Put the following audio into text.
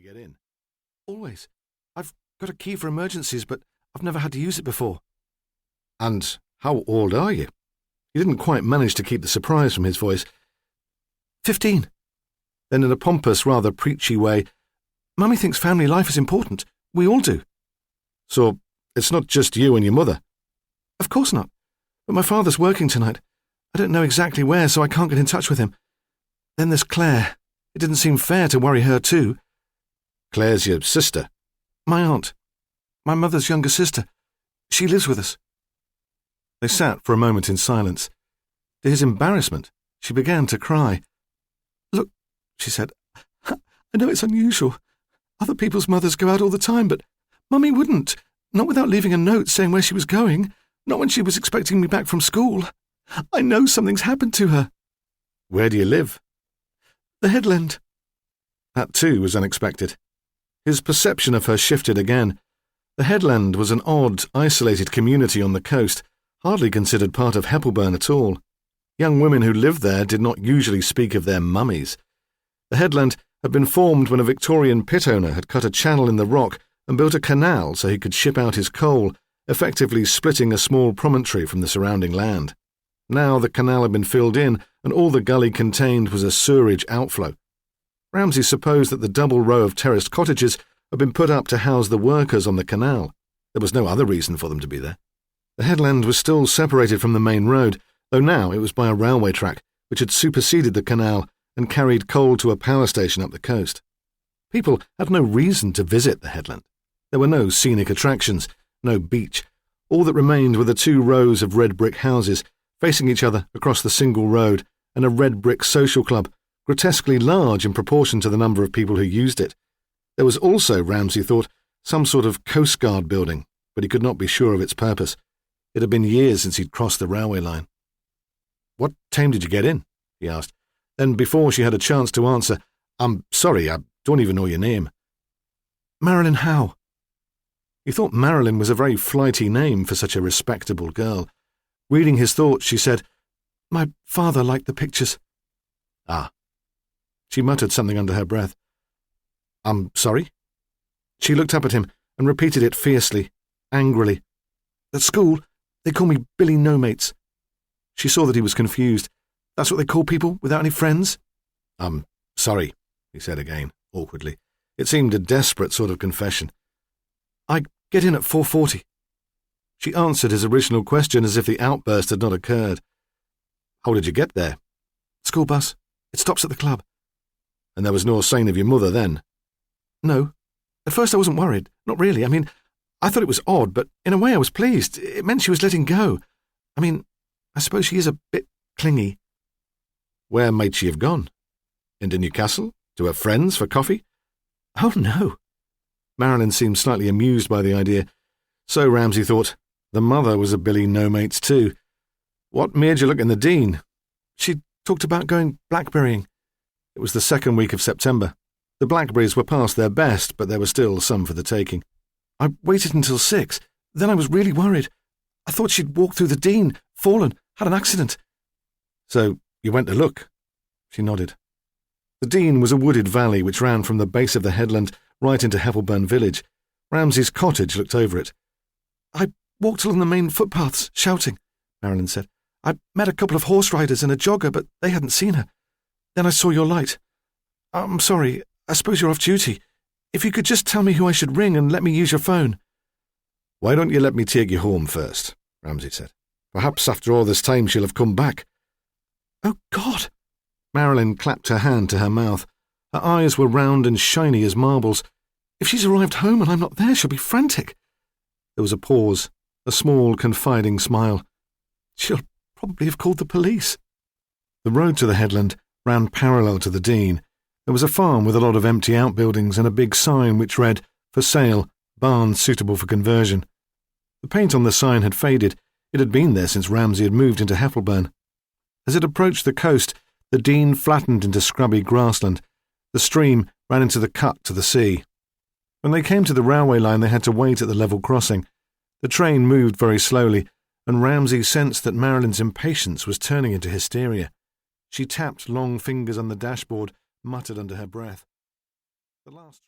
you get in? Always. I've got a key for emergencies, but I've never had to use it before. And how old are you? He didn't quite manage to keep the surprise from his voice. 15. Then in a pompous, rather preachy way, Mummy thinks family life is important. We all do. So it's not just you and your mother? Of course not. But my father's working tonight. I don't know exactly where, so I can't get in touch with him. Then there's Claire. It didn't seem fair to worry her too. Claire's your sister? My aunt. My mother's younger sister. She lives with us. They sat for a moment in silence. To his embarrassment, she began to cry. Look, she said, I know it's unusual. Other people's mothers go out all the time, but Mummy wouldn't. Not without leaving a note saying where she was going. Not when she was expecting me back from school. I know something's happened to her. Where do you live? The Headland. That too was unexpected. His perception of her shifted again. The Headland was an odd, isolated community on the coast, hardly considered part of Heppelburn at all. Young women who lived there did not usually speak of their mummies. The Headland had been formed when a Victorian pit owner had cut a channel in the rock and built a canal so he could ship out his coal, effectively splitting a small promontory from the surrounding land. Now the canal had been filled in, and all the gully contained was a sewerage outflow. Ramsay supposed that the double row of terraced cottages had been put up to house the workers on the canal. There was no other reason for them to be there. The Headland was still separated from the main road, though now it was by a railway track, which had superseded the canal and carried coal to a power station up the coast. People had no reason to visit the Headland. There were no scenic attractions, no beach. All that remained were the 2 rows of red brick houses, facing each other across the single road, and a red brick social club, grotesquely large in proportion to the number of people who used it. There was also, Ramsay thought, some sort of Coast Guard building, but he could not be sure of its purpose. It had been years since he'd crossed the railway line. "What time did you get in?" he asked. Then, before she had a chance to answer, "I'm sorry, I don't even know your name." Marilyn Howe. He thought Marilyn was a very flighty name for such a respectable girl. Reading his thoughts, she said, My father liked the pictures. Ah. She muttered something under her breath. "I'm sorry?" She looked up at him and repeated it fiercely, angrily. At school, they call me Billy No-Mates. She saw that he was confused. That's what they call people without any friends? "I'm sorry," he said again, awkwardly. It seemed a desperate sort of confession. "I get in at 4:40. She answered his original question as if the outburst had not occurred. "How did you get there?" "School bus. It stops at the club." "And there was no sign of your mother then?" "No. At first I wasn't worried. Not really. I thought it was odd, but in a way I was pleased. It meant she was letting go. I suppose she is a bit clingy." "Where might she have gone? Into Newcastle? To her friends for coffee?" "Oh, no." Marilyn seemed slightly amused by the idea. So, Ramsay thought, the mother was a Billy No-Mates too. "What made you look in the Dean?" "She talked about going blackberrying." It was the 2nd week of September. The blackberries were past their best, but there were still some for the taking. "I waited until 6. Then I was really worried. I thought she'd walked through the Dean, fallen, had an accident." "So you went to look?" She nodded. The Dean was a wooded valley which ran from the base of the Headland right into Heppelburn village. Ramsay's cottage looked over it. "I walked along the main footpaths, shouting," Marilyn said. "I met a couple of horse riders and a jogger, but they hadn't seen her. Then I saw your light. I'm sorry, I suppose you're off duty. If you could just tell me who I should ring and let me use your phone." "Why don't you let me take you home first?" Ramsay said. "Perhaps after all this time she'll have come back." "Oh, God!" Marilyn clapped her hand to her mouth. Her eyes were round and shiny as marbles. "If she's arrived home and I'm not there, she'll be frantic." There was a pause, a small, confiding smile. "She'll probably have called the police." The road to the Headland ran parallel to the Dean. There was a farm with a lot of empty outbuildings and a big sign which read, "For sale, barns suitable for conversion." The paint on the sign had faded. It had been there since Ramsay had moved into Heppelburn. As it approached the coast, the Dean flattened into scrubby grassland. The stream ran into the cut to the sea. When they came to the railway line, they had to wait at the level crossing. The train moved very slowly, and Ramsay sensed that Marilyn's impatience was turning into hysteria. She tapped long fingers on the dashboard, muttered under her breath. The last